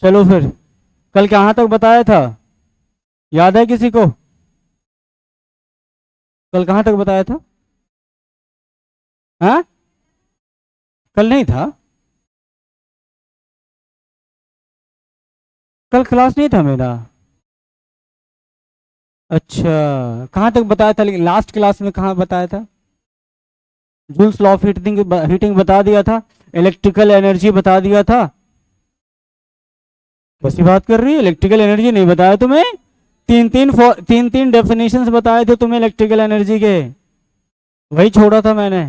चलो फिर, कल कहाँ तक बताया था, याद है किसी को? कल कहाँ तक बताया था? हाँ, कल नहीं था, कल क्लास नहीं था मेरा। अच्छा, कहाँ तक बताया था, लेकिन लास्ट क्लास में कहाँ बताया था? Joules law of heating, heating बता दिया था, इलेक्ट्रिकल एनर्जी बता दिया था। कैसी बात कर रही है, इलेक्ट्रिकल एनर्जी नहीं बताया तुम्हें? तीन तीन डेफिनेशंस बताए थे तुम्हें इलेक्ट्रिकल एनर्जी के, वही छोड़ा था मैंने।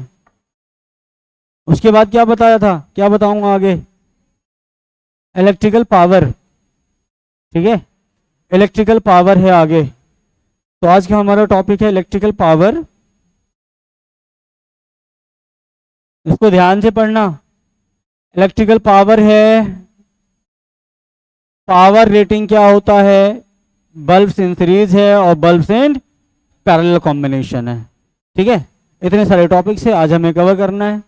उसके बाद क्या बताया था, क्या बताऊंगा आगे? इलेक्ट्रिकल पावर, ठीक है, इलेक्ट्रिकल पावर है आगे। तो आज का हमारा टॉपिक है इलेक्ट्रिकल पावर। इसको ध्यान से पढ़ना। इलेक्ट्रिकल पावर है, पावर रेटिंग क्या होता है, बल्ब्स इन सीरीज है और बल्ब्स इन पैरेलल कॉम्बिनेशन है। ठीक है, इतने सारे टॉपिक्स है आज हमें कवर करना है।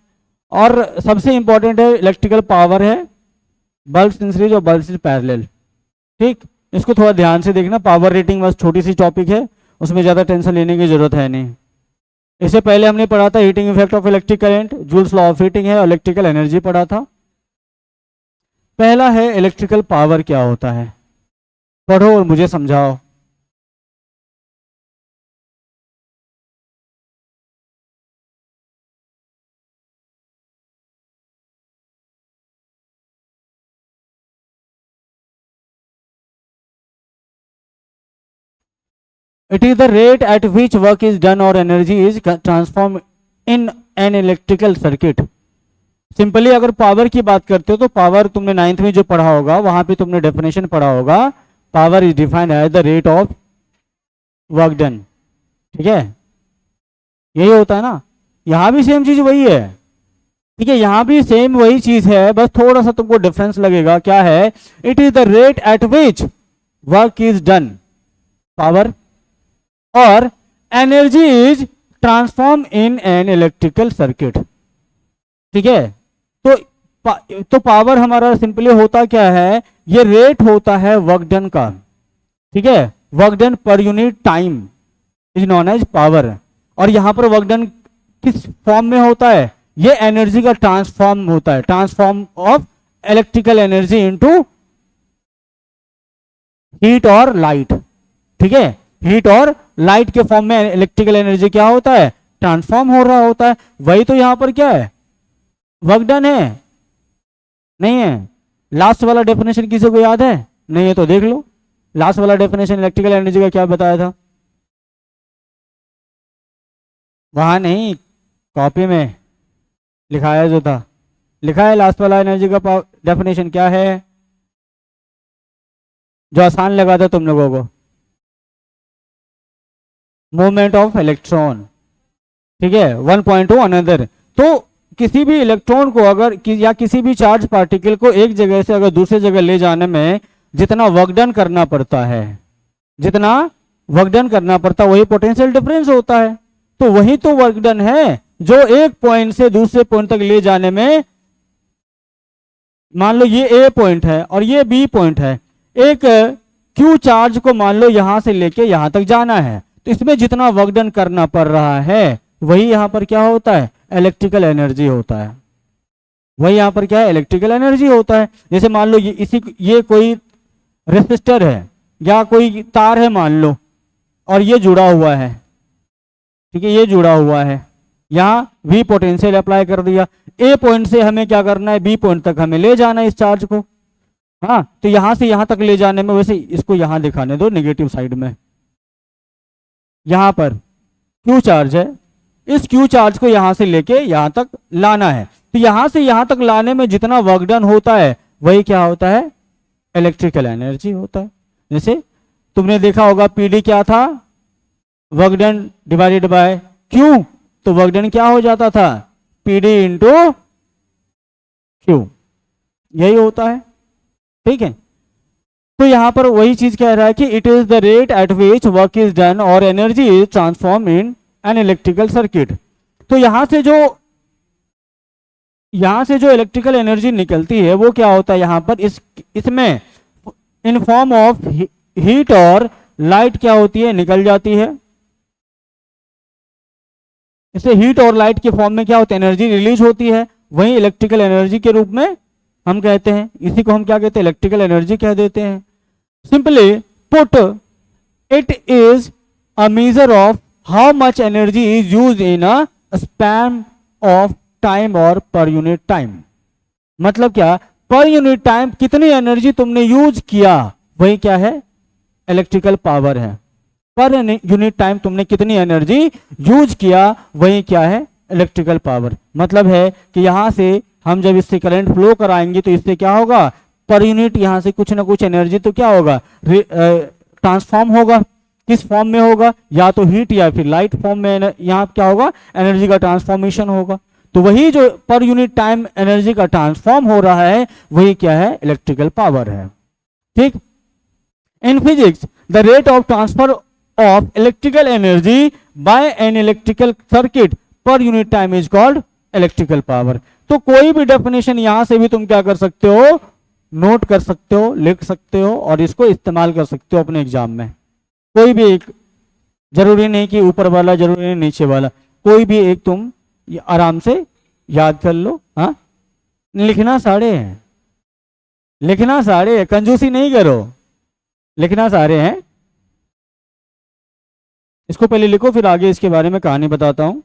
और सबसे इंपॉर्टेंट है इलेक्ट्रिकल पावर है बल्ब्स इन सीरीज और बल्ब्स इन पैरेलल। ठीक, इसको थोड़ा ध्यान से देखना। पावर रेटिंग बस छोटी सी टॉपिक है, उसमें ज़्यादा टेंशन लेने की जरूरत है नहीं। इससे पहले हमने पढ़ा था heating effect of electric current, joules law of heating है और इलेक्ट्रिकल एनर्जी पढ़ा था। पहला है इलेक्ट्रिकल पावर क्या होता है, पढ़ो और मुझे समझाओ। It is the rate at which work is done or energy is transformed in an electrical circuit. Simply अगर पावर की बात करते हो तो पावर तुमने नाइन्थ में जो पढ़ा होगा वहां पे तुमने डेफिनेशन पढ़ा होगा, power is defined as the rate of work done. ठीक है, यही होता है ना, यहाँ भी सेम चीज वही है। ठीक है, यहाँ भी सेम वही चीज है, बस थोड़ा सा तुमको डिफरेंस लगेगा। क्या है? It is the rate at which work is done, power, और energy is transform in an electrical circuit. ठीक है, तो पावर हमारा सिंपली होता क्या है, ये रेट होता है वर्क डन का। ठीक है, work done per unit time is known as power. और यहां पर वर्क डन किस फॉर्म में होता है, ये एनर्जी का ट्रांसफॉर्म होता है, transform of electrical energy into heat और लाइट। ठीक है, हीट और लाइट के फॉर्म में इलेक्ट्रिकल एनर्जी क्या होता है, ट्रांसफॉर्म हो रहा होता है। वही तो यहां पर क्या है, वर्क डन है। नहीं है? लास्ट वाला डेफिनेशन किसी को याद है? नहीं है तो देख लो, लास्ट वाला डेफिनेशन इलेक्ट्रिकल एनर्जी का क्या बताया था? वहां नहीं, कॉपी में लिखाया जो था, लिखा है लास्ट वाला एनर्जी का डेफिनेशन क्या है, जो आसान लगा था तुम लोगों को, मूवमेंट ऑफ इलेक्ट्रॉन। ठीक है, वन पॉइंट टू अनदर। तो किसी भी इलेक्ट्रॉन को अगर या किसी भी चार्ज पार्टिकल को एक जगह से अगर दूसरे जगह ले जाने में जितना वर्क डन करना पड़ता है, जितना वर्क डन करना पड़ता है, वही पोटेंशियल डिफरेंस होता है। तो वही तो वर्क डन है जो एक पॉइंट से दूसरे पॉइंट तक ले जाने में, मान लो ये ए पॉइंट है और ये बी पॉइंट है, एक क्यू चार्ज को मान लो यहां से लेके यहां तक जाना है, तो इसमें जितना वर्क डन करना पड़ रहा है वही यहां पर क्या होता है, इलेक्ट्रिकल एनर्जी होता है। वही यहां पर क्या है, इलेक्ट्रिकल एनर्जी होता है। जैसे मान लो ये कोई रेसिस्टर है या कोई तार है मान लो, और ये जुड़ा हुआ है। ठीक है, ये जुड़ा हुआ है, यहां V पोटेंशियल अप्लाई कर दिया, ए पॉइंट से हमें क्या करना है, बी पॉइंट तक हमें ले जाना है इस चार्ज को। हाँ, तो यहां से यहां तक ले जाने में, वैसे इसको यहां दिखाने दो नेगेटिव साइड में, यहां पर क्यू चार्ज है, इस क्यू चार्ज को यहां से लेके यहां तक लाना है। तो यहां से यहां तक लाने में जितना वर्क डन होता है वही क्या होता है, इलेक्ट्रिकल एनर्जी होता है। जैसे तुमने देखा होगा पीडी क्या था, work done divided by Q, तो वर्क डन क्या हो जाता था, पीडी इंटू क्यू, यही होता है। ठीक है, तो यहां पर वही चीज कह रहा है कि it is the rate at which work is done और energy is transform in an electrical circuit. तो यहां से जो इलेक्ट्रिकल एनर्जी निकलती है वो क्या होता है, यहां पर इसमें इन फॉर्म ऑफ हीट और लाइट क्या होती है, निकल जाती है। इससे हीट और लाइट के फॉर्म में क्या होता है, एनर्जी रिलीज होती है, वही इलेक्ट्रिकल एनर्जी के रूप में हम कहते हैं। इसी को हम क्या कहते हैं, इलेक्ट्रिकल एनर्जी कह देते हैं। Simply put it is a measure of how much energy is use in a span of time और पर यूनिट टाइम। मतलब क्या, पर यूनिट टाइम कितनी एनर्जी तुमने यूज किया वही क्या है, इलेक्ट्रिकल पावर है। पर यूनिट टाइम तुमने कितनी एनर्जी यूज किया वही क्या है, इलेक्ट्रिकल पावर। मतलब है कि यहां से हम जब इससे करंट फ्लो कराएंगे तो इससे क्या होगा, पर यूनिट यहां से कुछ ना कुछ एनर्जी तो क्या होगा, ट्रांसफॉर्म होगा। किस फॉर्म में होगा, या तो हीट या फिर लाइट फॉर्म में यहाँ क्या होगा, एनर्जी का ट्रांसफॉर्मेशन होगा। तो वही जो पर यूनिट टाइम एनर्जी का ट्रांसफॉर्म हो रहा है वही क्या है, इलेक्ट्रिकल पावर है। ठीक। In physics the rate of transfer of electrical energy by an electrical circuit per unit time is called electrical power। तो कोई भी डेफिनेशन यहां से भी तुम क्या कर सकते हो, नोट कर सकते हो, लिख सकते हो और इसको इस्तेमाल कर सकते हो अपने एग्जाम में। कोई भी एक, जरूरी नहीं कि ऊपर वाला, जरूरी नहीं नीचे वाला, कोई भी एक तुम आराम से याद कर लो। हाँ, लिखना सारे हैं, लिखना सारे हैं, कंजूसी नहीं करो, लिखना सारे हैं। इसको पहले लिखो, फिर आगे इसके बारे में कहानी बताता हूं।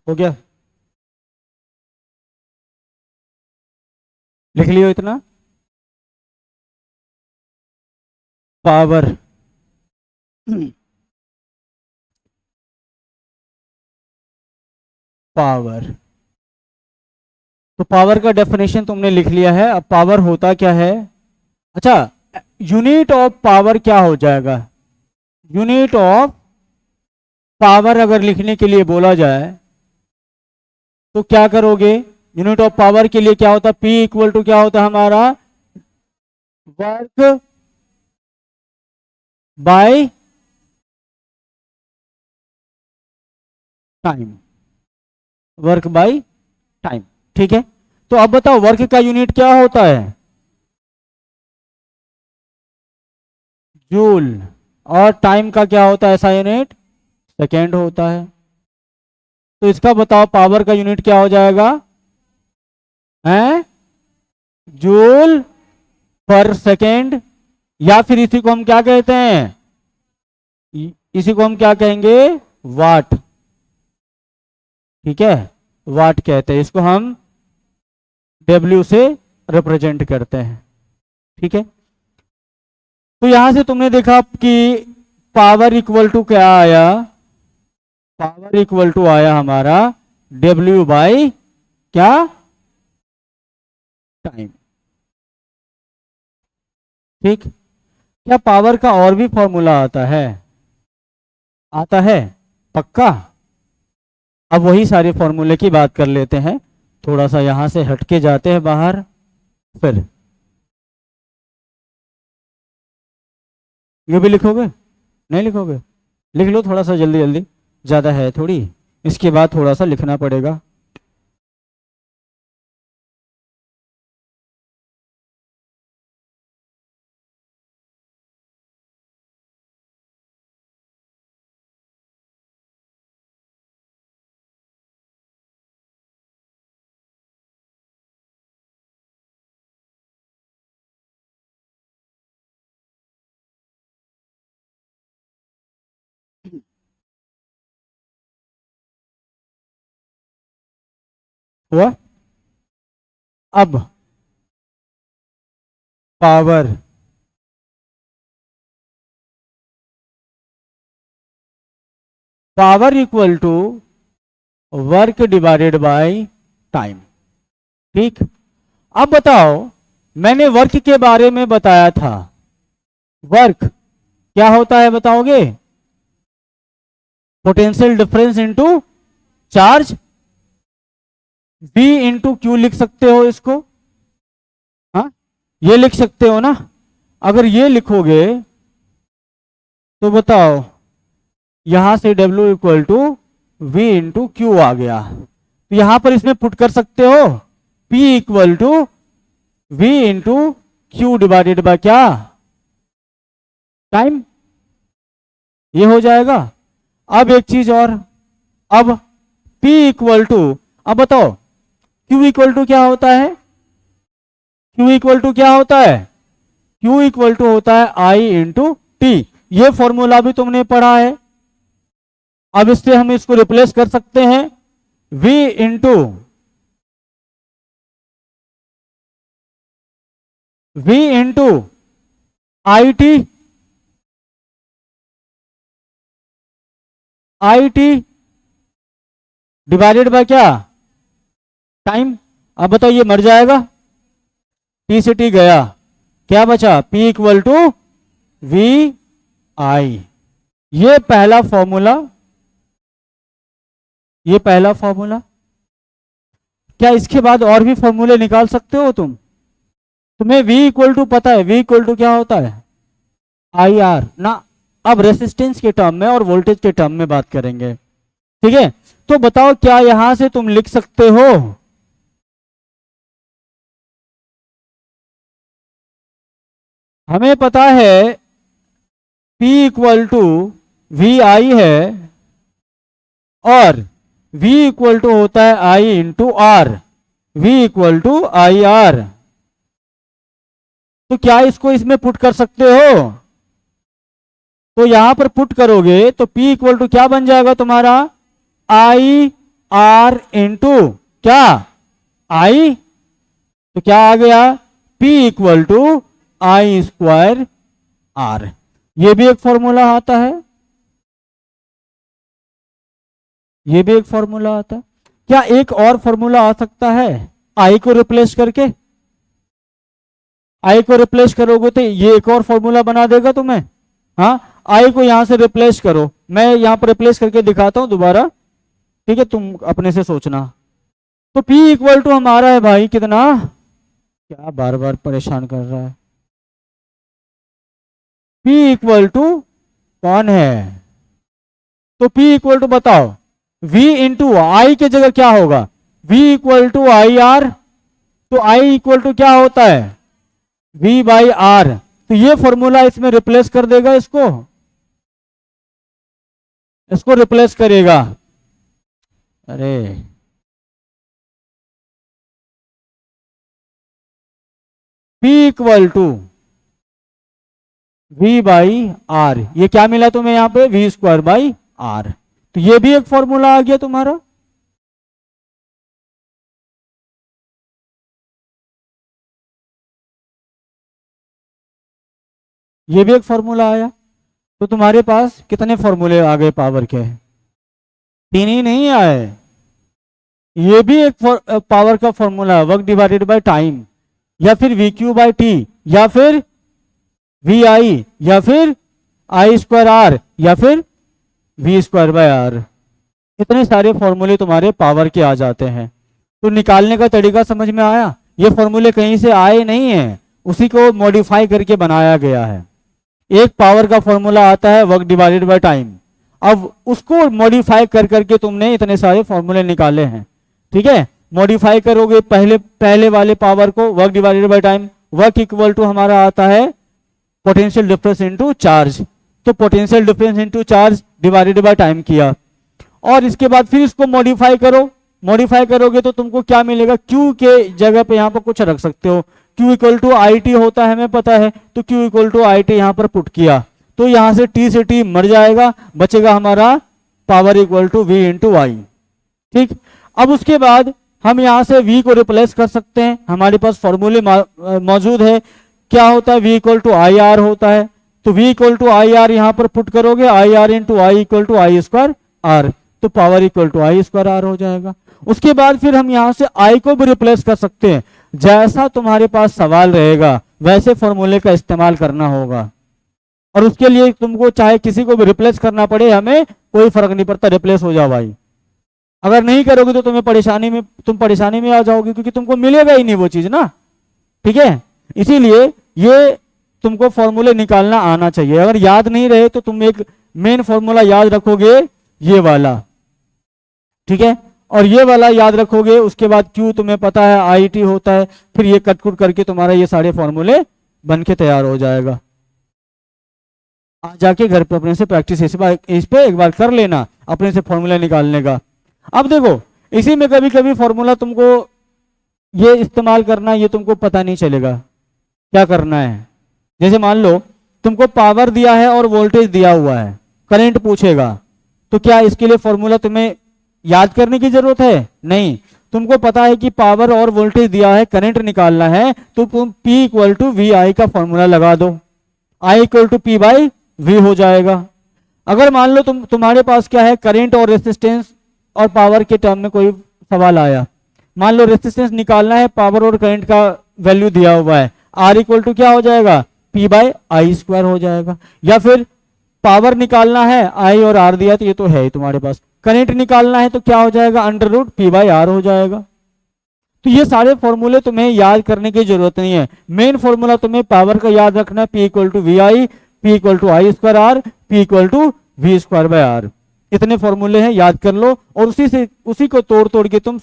हो गया, लिख लियो इतना। पावर पावर, तो पावर का डेफिनेशन तुमने लिख लिया है। अब पावर होता क्या है, अच्छा, यूनिट ऑफ पावर क्या हो जाएगा, यूनिट ऑफ पावर अगर लिखने के लिए बोला जाए तो क्या करोगे, यूनिट ऑफ पावर के लिए क्या होता है, P इक्वल टू क्या होता है हमारा, work by time, work by time. ठीक है, तो अब बताओ वर्क का यूनिट क्या होता है, जूल, और टाइम का क्या होता है ऐसा यूनिट? सेकेंड होता है। तो इसका बताओ पावर का यूनिट क्या हो जाएगा? हैं? जूल पर सेकेंड, या फिर इसी को हम क्या कहते हैं? इसी को हम क्या कहेंगे? वाट। ठीक है, वाट कहते हैं इसको, हम W से रिप्रेजेंट करते हैं। ठीक है, तो यहां से तुमने देखा कि पावर इक्वल टू क्या आया? पावर इक्वल टू आया हमारा W बाई क्या? टाइम। ठीक, क्या पावर का और भी फॉर्मूला आता है? आता है पक्का? अब वही सारे फॉर्मूले की बात कर लेते हैं। थोड़ा सा यहां से हटके जाते हैं बाहर, फिर ये भी लिखोगे? नहीं लिखोगे? लिख लो थोड़ा सा जल्दी जल्दी, ज़्यादा है थोड़ी, इसके बाद थोड़ा सा लिखना पड़ेगा। हुआ? अब power power equal to work divided by time. ठीक, अब बताओ, मैंने वर्क के बारे में बताया था। वर्क क्या होता है बताओगे? Potential difference into charge, V into Q लिख सकते हो इसको। हाँ, ये लिख सकते हो ना? अगर ये लिखोगे तो बताओ, यहां से W equal to V into Q आ गया। तो यहां पर इसमें पुट कर सकते हो P equal to V into Q divided by क्या? टाइम। ये हो जाएगा। अब एक चीज और, अब P इक्वल टू, अब बताओ Q इक्वल टू क्या होता है? Q इक्वल टू क्या होता है? Q इक्वल टू होता है I इंटू टी। ये फॉर्मूला भी तुमने पढ़ा है। अब इससे हम इसको रिप्लेस कर सकते हैं, V into I T divided by क्या? टाइम। अब बताओ ये मर जाएगा, T से T गया, क्या बचा? P इक्वल टू V आई। ये पहला फॉर्मूला, ये पहला फॉर्मूला। क्या इसके बाद और भी फॉर्मूले निकाल सकते हो तुम? तुम्हें V इक्वल टू पता है? V इक्वल टू क्या होता है? आई आर ना। अब रेसिस्टेंस के टर्म में और वोल्टेज के टर्म में बात करेंगे। ठीक है, तो बताओ क्या यहां से तुम लिख सकते हो? हमें पता है P equal to V I है, और V इक्वल टू होता है I into R. V equal to I R. तो क्या इसको इसमें पुट कर सकते हो? तो यहां पर पुट करोगे तो P इक्वल टू क्या बन जाएगा तुम्हारा? आई आर इंटू क्या? आई। तो क्या आ गया? P equal to I square R. ये भी एक फॉर्मूला आता है, ये भी एक फॉर्मूला आता है। क्या एक और फॉर्मूला आ सकता है आई को रिप्लेस करके? आई को रिप्लेस करोगे तो ये एक और फॉर्मूला बना देगा तुम्हें। हाँ, आई को यहां से रिप्लेस करो, मैं यहां पर रिप्लेस करके दिखाता हूं दोबारा। ठीक है, तुम अपने से सोचना। तो P इक्वल टू हमारा है भाई कितना? क्या बार बार परेशान कर रहा है? P इक्वल टू कौन है? तो P इक्वल टू बताओ, V इंटू आई के जगह क्या होगा? V equal to I R. तो I इक्वल टू क्या होता है? V by R. तो ये फॉर्मूला इसमें रिप्लेस कर देगा, इसको रिप्लेस करेगा। अरे P equal to V by R, ये क्या मिला तुम्हें यहाँ पे, V स्क्वायर बाई आर। तो ये भी एक फॉर्मूला आ गया तुम्हारा। ये भी एक फॉर्मूला आया। तो तुम्हारे पास कितने फॉर्मूले आ गए पावर के, 3 ही नहीं आए। ये भी एक पावर का फॉर्मूला है, वर्क डिवाइडेड बाय टाइम, या फिर वी क्यू बाई टी, या फिर वी आई, या फिर आई स्क्वायर आर, या फिर वी स्क्वायर बाय आर। इतने सारे फॉर्मूले तुम्हारे पावर के आ जाते हैं। तो निकालने का तरीका समझ में आया। ये फॉर्मूले कहीं से आए नहीं है, उसी को मॉडिफाई करके बनाया गया है। एक पावर का फॉर्मूला आता है वर्क डिवाइडेड बाय टाइम, अब उसको मॉडिफाई कर करके तुमने इतने सारे फॉर्मूले निकाले हैं। ठीक है, मॉडिफाई करोगे पहले वाले पावर को, work divided by time, work equal to हमारा आता है पोटेंशियल डिफरेंस इनटू चार्ज। तो potential difference into charge divided by time किया, और इसके बाद फिर इसको मॉडिफाई करो। मॉडिफाई करोगे तो तुमको क्या मिलेगा, Q के जगह पे यहाँ पर कुछ रख सकते हो। Q equal to I T होता है, हमें पता है, तो Q equal to I T यहाँ पर पुट किया, तो यहाँ से T से T मर जाएगा, बचेगा हमारा power equal to V into I. ठीक, अब उसके बाद हम यहाँ से V को रिप्लेस कर सकते हैं, हमारे पास फॉर्मूले मौजूद है। क्या होता है, V equal to I R होता है, तो V equal to I R यहाँ पर पुट करोगे, I R into I equal to I square R, तो power equal to I square R हो जाएगा। उसके बाद फिर हम यहाँ से I को भी रिप्लेस कर सकते हैं। जैसा तुम्हारे पास सवाल रहेगा वैसे फॉर्मूले का इस्तेमाल करना होगा, और उसके लिए तुमको चाहे किसी को भी रिप्लेस करना पड़े, हमें कोई फर्क नहीं पड़ता, रिप्लेस हो जाओ भाई। अगर नहीं करोगे तो तुम परेशानी में आ जाओगे, क्योंकि तुमको मिलेगा ही नहीं वो चीज ना। ठीक है, इसीलिए ये तुमको फॉर्मूले निकालना आना चाहिए। अगर याद नहीं रहे तो तुम एक मेन फॉर्मूला याद रखोगे, ये वाला। ठीक है, और ये वाला याद रखोगे, उसके बाद Q तुम्हें पता है आई टी होता है, फिर ये कटकुट करके तुम्हारा ये सारे फॉर्मूले बन के तैयार हो जाएगा। आज जाके घर पे अपने से प्रैक्टिस इस पे एक बार कर लेना, अपने से फॉर्मूला निकालने का। अब देखो, इसी में कभी कभी फॉर्मूला तुमको ये इस्तेमाल करना, ये तुमको पता नहीं चलेगा क्या करना है। जैसे मान लो तुमको पावर दिया है और वोल्टेज दिया हुआ है, करंट पूछेगा, तो क्या इसके लिए फॉर्मूला तुम्हें याद करने की जरूरत है? नहीं, तुमको पता है कि पावर और वोल्टेज दिया है, करंट निकालना है, तो तुम P equal to V I का फॉर्मूला लगा दो, I equal to P by V हो जाएगा। अगर मान लो तुम्हारे पास क्या है, करंट और रेसिस्टेंस और पावर के टर्म में कोई सवाल आया, मान लो रेसिस्टेंस निकालना है, पावर और करंट का वैल्यू दिया हुआ है, R इक्वल टू क्या हो जाएगा, P बाई आई स्क्वायर हो जाएगा। या फिर पावर निकालना है, I और R दिया, तो ये तो है ही तुम्हारे पास, करंट निकालना है तो क्या हो जाएगा, under root P by R हो जाएगा। तो ये सारे फॉर्मूले तुम्हें याद करने की जरूरत नहीं है। मेन फॉर्मूला तुम्हें पावर का याद रखना है, P equal to V I, P equal to I square R, P equal to V square by R. इतने फॉर्मूले हैं, याद कर लो, और उसी को तोड़ के तुम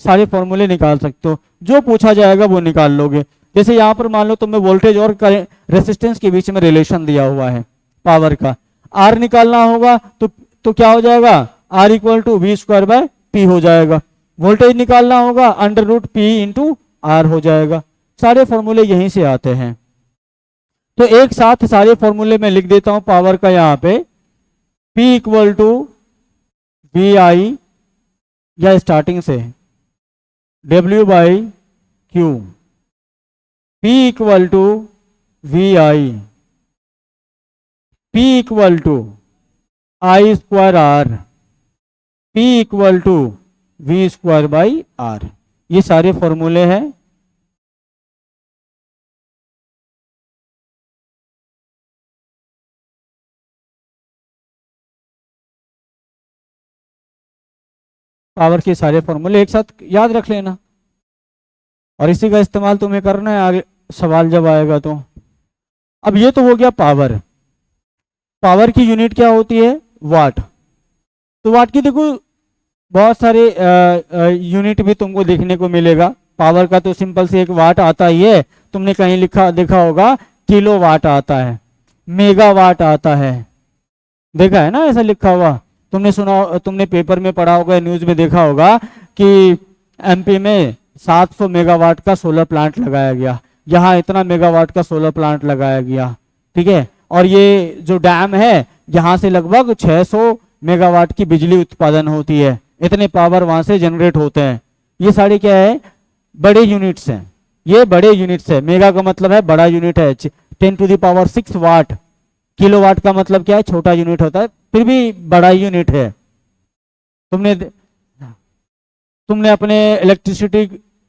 सारे फॉर्मूले निकाल सकते हो। जो पूछा जाएगा वो निकाल लोगे। जैसे यहाँ पर मान लो तुम्हें वोल्टेज और रेसिस्टेंस के बीच में रिलेशन दिया हुआ है पावर का, आर निकालना होगा तो क्या हो जाएगा, R equal to V square by P हो जाएगा। वोल्टेज निकालना होगा, under root P into R हो जाएगा। सारे फॉर्मूले यहीं से आते हैं। तो एक साथ सारे फॉर्मूले में लिख देता हूं पावर का यहाँ पे, P equal to V I, या स्टार्टिंग से W by Q, P equal to V I, P equal to I square R, P equal to V square by R. ये सारे फॉर्मूले हैं। पावर के सारे फॉर्मूले एक साथ याद रख लेना, और इसी का इस्तेमाल तुम्हें करना है आगे सवाल जब आएगा तो। अब ये तो हो गया पावर। पावर की यूनिट क्या होती है, वाट। तो वाट की देखो बहुत सारे यूनिट भी तुमको देखने को मिलेगा। पावर का तो सिंपल से एक वाट आता ही है। तुमने कहीं देखा होगा किलोवाट आता है, मेगावाट आता है। देखा है ना ऐसा लिखा हुआ, तुमने सुना, तुमने पेपर में पढ़ा होगा, न्यूज में देखा होगा कि एमपी में 700 मेगावाट का सोलर प्लांट लगाया गया, यहाँ इतना मेगावाट का सोलर प्लांट लगाया गया। ठीक है, और ये जो डैम है यहाँ से लगभग 600 मेगावाट की बिजली उत्पादन होती है, इतने पावर वहां से जनरेट होते हैं। ये सारे क्या है, बड़े यूनिट्स हैं, ये बड़े यूनिट्स है। मेगा का मतलब है बड़ा यूनिट है, 10⁶ वाट। किलोवाट का मतलब क्या है, छोटा यूनिट होता है, फिर भी बड़ा यूनिट है। तुमने अपने इलेक्ट्रिसिटी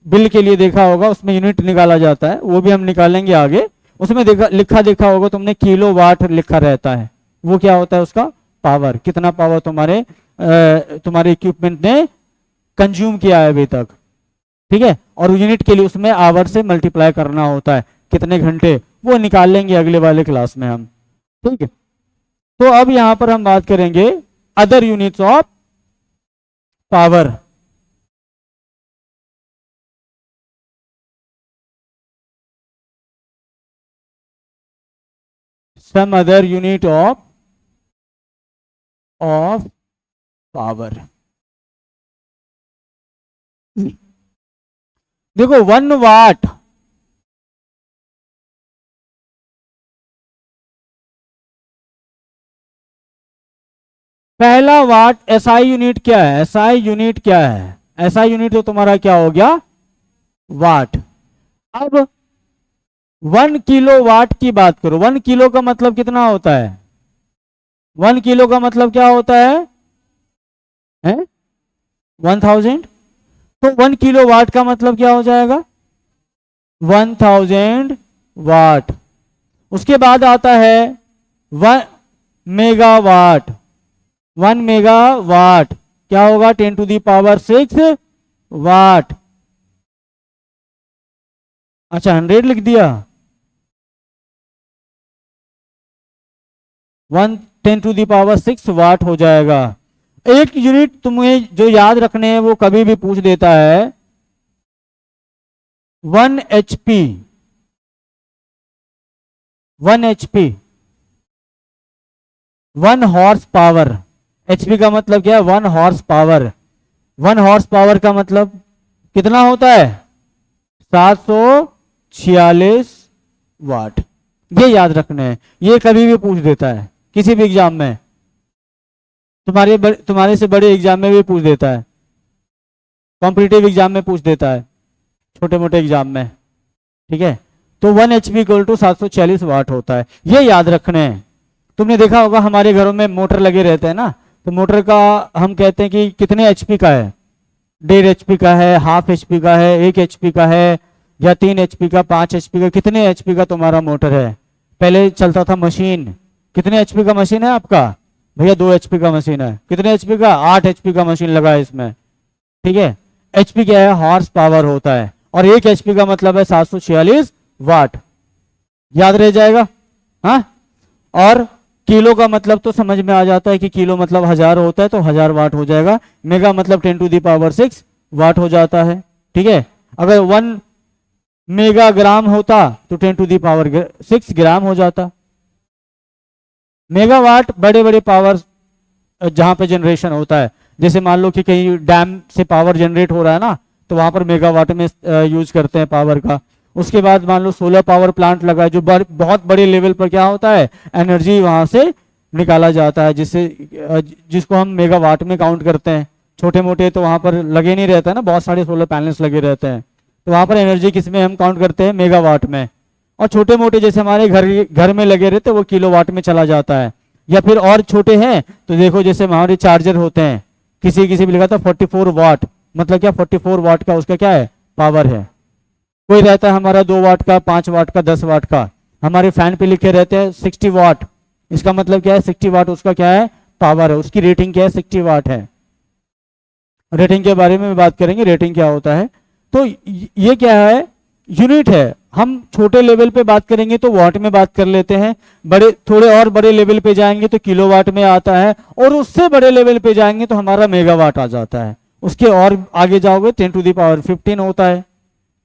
बिल के लिए देखा होगा, उसमें यूनिट निकाला जाता है, वो भी हम निकालेंगे आगे। उसमें देखा होगा तुमने, किलोवाट लिखा रहता है, वो क्या होता है, उसका पावर, कितना पावर तुम्हारे इक्विपमेंट ने कंज्यूम किया है अभी तक। ठीक है, और यूनिट के लिए उसमें आवर से मल्टीप्लाई करना होता है, कितने घंटे, वो निकाल लेंगे अगले वाले क्लास में हम। ठीक है, तो अब यहां पर हम बात करेंगे other units of power. Some other unit of power. देखो 1 वाट, पहला वाट एसआई यूनिट क्या है, एसआई यूनिट क्या है, एसआई यूनिट तो तुम्हारा क्या हो गया, वाट। अब 1 किलो वाट की बात करो, 1 किलो का मतलब कितना होता है, 1 किलो का मतलब क्या होता है, 1000। तो 1 किलो वाट का मतलब क्या हो जाएगा, 1000 वाट। उसके बाद आता है 1 मेगावाट, 1 मेगावाट क्या होगा, 10⁶ वाट। अच्छा 100 लिख दिया, 10⁶ वाट हो जाएगा। एक यूनिट तुम्हें जो याद रखने हैं, वो कभी भी पूछ देता है 1 HP, 1 HP, 1 horse power. HP का मतलब क्या है, 1 हॉर्स पावर। 1 हॉर्स पावर का मतलब कितना होता है, 746 वाट। ये याद रखना है, ये कभी भी पूछ देता है किसी भी एग्जाम में, तुम्हारे से बड़े एग्जाम में भी पूछ देता है, कॉम्पिटिटिव एग्जाम में पूछ देता है, छोटे मोटे एग्जाम में। ठीक है, तो 1 HP = 746 वाट होता है, ये याद रखने हैं। तुमने देखा होगा हमारे घरों में मोटर लगे रहते हैं ना, तो मोटर का हम कहते हैं कि कितने HP का है, 1.5 HP का है, ½ HP का है, 1 HP का है, या 3 HP का, 5 HP का, कितने HP का तुम्हारा मोटर है। पहले चलता था मशीन, कितने HP का मशीन है आपका, भैया 2 HP का मशीन है, कितने HP का, 8 HP का मशीन लगा है इसमें। ठीक है, HP क्या है, हॉर्स पावर होता है, और 1 HP का मतलब है 746 वाट, याद रह जाएगा। हाँ, और किलो का मतलब तो समझ में आ जाता है कि किलो मतलब 1000 होता है, तो 1000 वाट हो जाएगा। मेगा मतलब 10⁶ वाट हो जाता है। ठीक है, अगर 1 मेगाग्राम होता तो 10⁶ ग्राम हो जाता। मेगावाट बड़े बड़े पावर जहां पे जनरेशन होता है, जैसे मान लो कि कहीं डैम से पावर जनरेट हो रहा है ना, तो वहां पर मेगावाट में यूज करते हैं पावर का। उसके बाद मान लो सोलर पावर प्लांट लगा है, जो बहुत बड़े लेवल पर क्या होता है, एनर्जी वहां से निकाला जाता है, जिसको हम मेगावाट में काउंट करते हैं। छोटे मोटे तो वहां पर लगे नहीं रहता है ना, बहुत सारे सोलर पैनल्स लगे रहते हैं, तो वहां पर एनर्जी किस में हम काउंट करते हैं, मेगावाट में। और छोटे मोटे जैसे हमारे घर में लगे रहते हैं, वो किलोवाट में चला जाता है। या फिर और छोटे हैं तो देखो, जैसे हमारे चार्जर होते हैं, किसी किसी भी लिखा था 44 वाट, मतलब क्या 44 वाट का उसका क्या है, पावर है। कोई रहता है हमारा 2 वाट का, 5 वाट का, 10 वाट का। हमारे फैन पे लिखे रहते हैं 60 वाट, इसका मतलब क्या है, 60 वाट उसका क्या है, पावर है, उसकी रेटिंग क्या है, 60 वाट है। रेटिंग के बारे में बात करेंगे, रेटिंग क्या होता है। तो ये क्या है, यूनिट है। हम छोटे लेवल पे बात करेंगे तो वाट में बात कर लेते हैं, थोड़े और बड़े लेवल पे जाएंगे तो किलोवाट में आता है, और उससे बड़े लेवल पे जाएंगे तो हमारा मेगावाट आ जाता है। उसके और आगे जाओगे 10⁻15 होता है।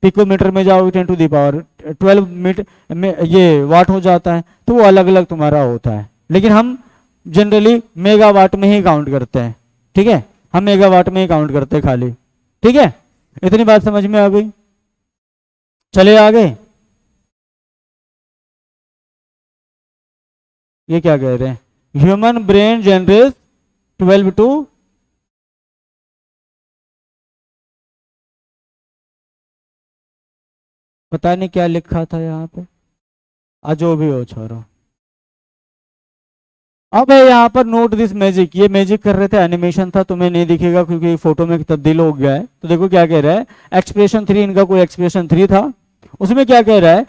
पिकोमीटर में जाओगे 10⁻12 मीटर में ये वाट हो जाता है, तो वो अलग अलग तुम्हारा होता है, लेकिन हम जनरली मेगावाट में ही काउंट करते हैं। ठीक है, हम मेगावाट में ही काउंट करते हैं खाली। ठीक है, इतनी बात समझ में आ गई। चले आगे। ये क्या कह रहे हैं, ह्यूमन ब्रेन जनरेट 12 टू पता नहीं क्या लिखा था यहाँ पे, जो भी हो छोड़ो। अब है यहाँ पर नोट दिस मैजिक, ये मैजिक कर रहे थे, एनिमेशन था, तुम्हें नहीं दिखेगा क्योंकि फोटो में तब्दील हो गया है। तो देखो क्या कह रहा है, एक्सप्रेशन 3, इनका कोई एक्सप्रेशन 3 था, उसमें क्या कह रहा है,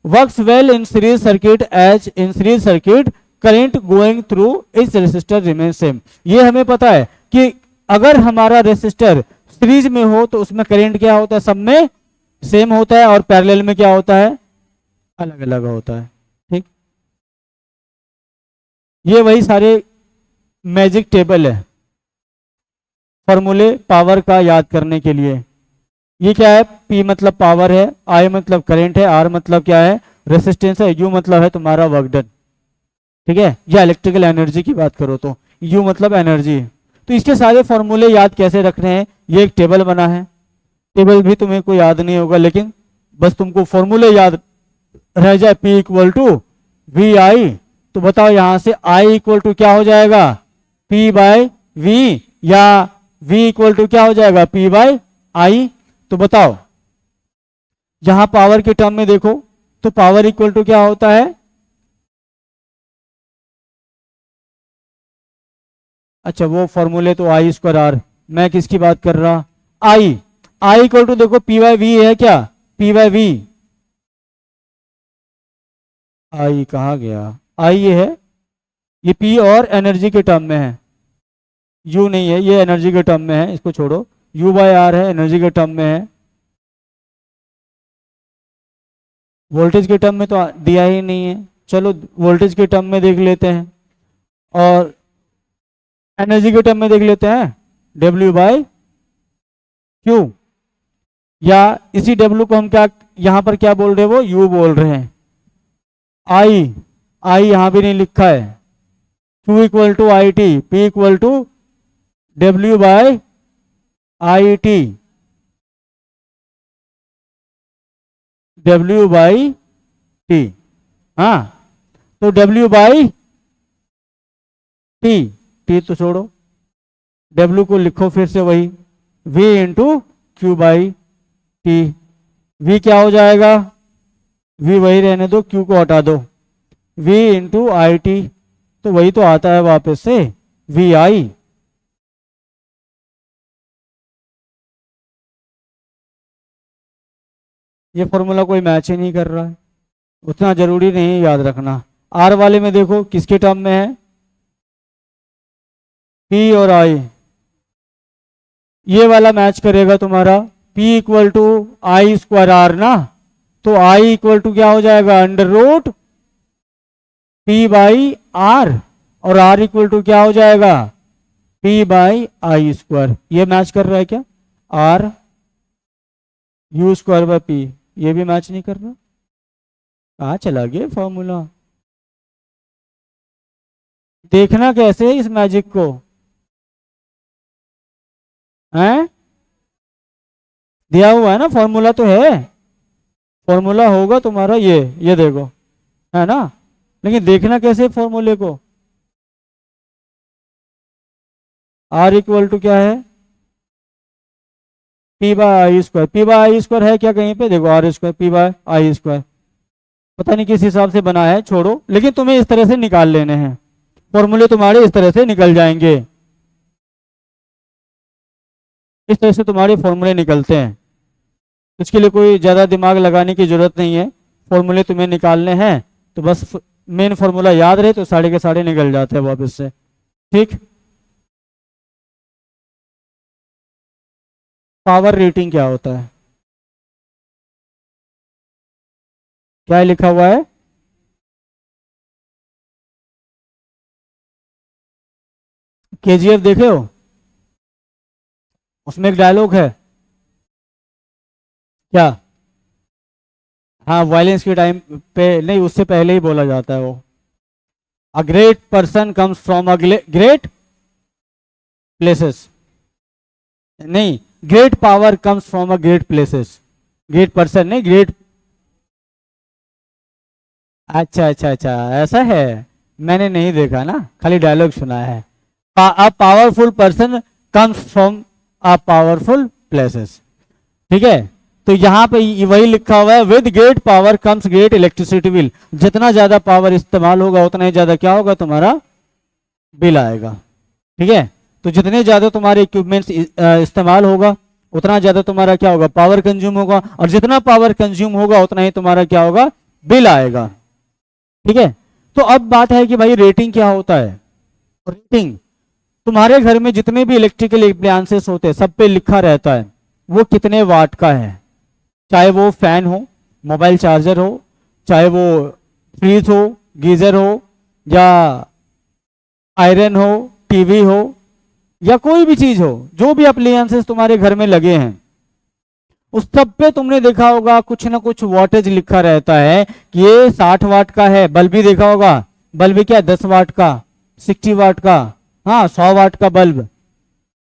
works well in series circuit as in series circuit current going through is resistor remain same. ये हमें पता है कि अगर हमारा रेसिस्टर सीरीज में हो तो उसमें करंट क्या होता है, सब में सेम होता है, और पैरेलल में क्या होता है, अलग अलग होता है। ठीक, ये वही सारे मैजिक टेबल है फॉर्मूले पावर का याद करने के लिए। ये क्या है, P मतलब पावर है, I मतलब करंट है, R मतलब क्या है, रेसिस्टेंस है, U मतलब है तुम्हारा वर्क डन। ठीक है, या इलेक्ट्रिकल एनर्जी की बात करो तो U मतलब एनर्जी। तो इसके सारे फॉर्मूले याद कैसे रखने हैं, ये एक टेबल बना है, टेबल भी तुम्हें कोई याद नहीं होगा, लेकिन बस तुमको फॉर्मूले याद रह जाए, P इक्वल टू वी आई, तो बताओ यहां से I इक्वल टू क्या हो जाएगा, P बाय वी, या V इक्वल टू क्या हो जाएगा, P बाय आई। तो बताओ जहां पावर के टर्म में देखो तो पावर इक्वल टू क्या होता है, अच्छा वो फॉर्मूले तो आई स्क्वायर आर, मैं किसकी बात कर रहा, आई इक्वल टू देखो P बाय वी है क्या, P बाय वी, आई कहाँ गया, आई ये है, ये P और एनर्जी के टर्म में है, U नहीं है, ये एनर्जी के टर्म में है, इसको छोड़ो, U बाय आर है, एनर्जी के टर्म में है, वोल्टेज के टर्म में तो दिया ही नहीं है, चलो वोल्टेज के टर्म में देख लेते हैं, और एनर्जी के टर्म में देख लेते हैं, W बाय क्यू, या इसी W को हम क्या यहां पर क्या बोल रहे हैं, वो U बोल रहे हैं, आई यहां भी नहीं लिखा है, Q equal to I T, P equal to W by I T, W by T, हाँ, तो W बाई टी तो छोड़ो, W को लिखो फिर से वही, V into Q by T, V क्या हो जाएगा, V वही रहने दो, Q को हटा दो, V इंटू आई टी, तो वही तो आता है वापस से वी आई। ये फॉर्मूला कोई मैच ही नहीं कर रहा है, उतना जरूरी नहीं याद रखना। आर वाले में देखो किसके टर्म में है, P और I, ये वाला मैच करेगा तुम्हारा, P equal to I square R ना, तो I इक्वल टू क्या हो जाएगा, under root P by R, और R इक्वल टू क्या हो जाएगा, P बाई आई स्क्वायर। ये मैच कर रहा है क्या, R U square by P, ये भी मैच नहीं कर रहा, कहाँ चला गया फॉर्मूला, देखना कैसे है इस मैजिक को, हैं दिया हुआ है ना, फॉर्मूला तो है, फॉर्मूला होगा तुम्हारा, ये देखो है ना, लेकिन देखना कैसे फॉर्मूले को, R इक्वल टू क्या है, P बाय आई स्क्वायर, P बाय आई स्क्वायर है क्या कहीं पे, देखो R स्क्वायर P बाय आई स्क्वायर, पता नहीं किस हिसाब से बना है, छोड़ो, लेकिन तुम्हें इस तरह से निकाल लेने हैं, फॉर्मूले तुम्हारे इस तरह से निकल जाएंगे, इस तरह से तुम्हारे फॉर्मूले निकलते हैं, इसके लिए कोई ज़्यादा दिमाग लगाने की जरूरत नहीं है, फॉर्मूले तुम्हें निकालने हैं तो बस मेन फॉर्मूला याद रहे तो साढ़े के साढ़े निकल जाते हैं वापस से। ठीक, पावर रेटिंग क्या होता है, क्या लिखा हुआ है, केजीएफ देखे हो, उसमें एक डायलॉग है क्या, हाँ, वायलेंस के टाइम पे नहीं, उससे पहले ही बोला जाता है वो। A great person comes from a great places, नहीं, great power comes from a great places, great person नहीं, ग्रेट। अच्छा अच्छा अच्छा, ऐसा है। मैंने नहीं देखा ना, खाली डायलॉग सुना है। A powerful person comes from a powerful places. ठीक है। तो यहाँ पे वही लिखा हुआ है, with great power comes great electricity bill. जितना ज्यादा पावर इस्तेमाल होगा उतना ही ज्यादा क्या होगा, तुम्हारा बिल आएगा। ठीक है। तो जितने ज्यादा तुम्हारे इक्विपमेंट्स इस्तेमाल होगा उतना ज्यादा तुम्हारा क्या होगा, पावर कंज्यूम होगा, और जितना पावर कंज्यूम होगा उतना ही तुम्हारा क्या होगा, बिल आएगा। ठीक है। तो अब बात है कि भाई रेटिंग क्या होता है। रेटिंग, तुम्हारे घर में जितने भी इलेक्ट्रिकल अप्लायंसेस होते हैं सब पे लिखा रहता है वो कितने वाट का है। चाहे वो फैन हो, मोबाइल चार्जर हो, चाहे वो फ्रीज हो, गीजर हो, या आयरन हो, टीवी हो, या कोई भी चीज हो, जो भी अप्लायंसेस तुम्हारे घर में लगे हैं उस सब पे तुमने देखा होगा कुछ ना कुछ वाटेज लिखा रहता है कि ये 60 वाट का है। बल्ब भी देखा होगा, बल्ब क्या 10 वाट का, 60 वाट का, हाँ 100 वाट का बल्ब।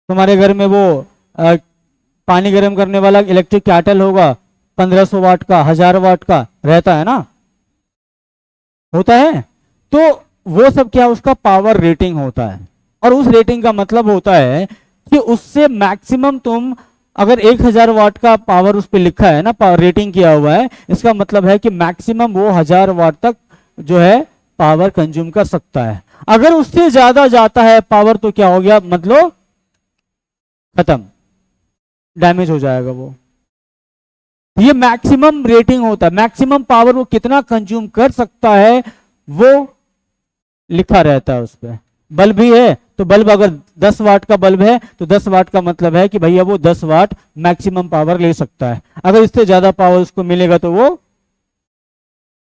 तुम्हारे घर में वो अ, पानी गर्म करने वाला इलेक्ट्रिक कैटल होगा, 1500 वाट का, 1000 वाट का रहता है ना, होता है। तो वो सब क्या, उसका पावर रेटिंग होता है। और उस रेटिंग का मतलब होता है कि उससे मैक्सिमम तुम, अगर 1000 वाट का पावर उस पर लिखा है ना, पावर रेटिंग किया हुआ है, इसका मतलब है कि मैक्सिमम वो 1000 वाट तक जो है पावर कंज्यूम कर सकता है। अगर उससे ज्यादा जाता है पावर तो क्या हो गया, मतलब खत्म, डैमेज हो जाएगा वो। ये मैक्सिमम रेटिंग होता है, मैक्सिमम पावर वो कितना कंज्यूम कर सकता है वो लिखा रहता है उस पर। बल्ब भी है तो बल्ब अगर 10 वाट का बल्ब है तो 10 वाट का मतलब है कि भैया वो 10 वाट मैक्सिमम पावर ले सकता है। अगर इससे ज्यादा पावर उसको मिलेगा तो वो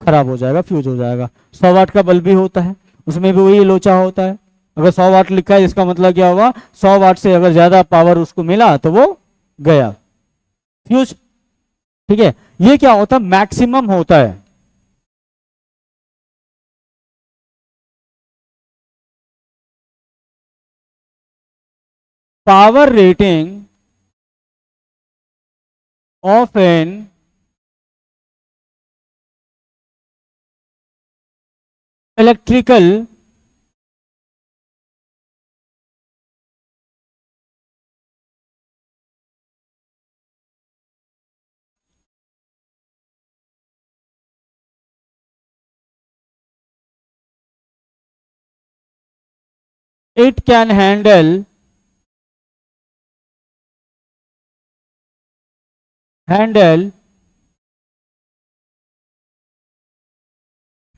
खराब हो जाएगा, फ्यूज हो जाएगा। 100 वाट का बल्ब भी होता है, उसमें भी वही लोचा होता है। अगर 100 वाट लिखा है इसका मतलब क्या होगा, 100 वाट से अगर ज्यादा पावर उसको मिला तो वो गया, फ्यूज। ठीक है। ये क्या होता है, मैक्सिमम होता है। Power rating of an electrical it can handle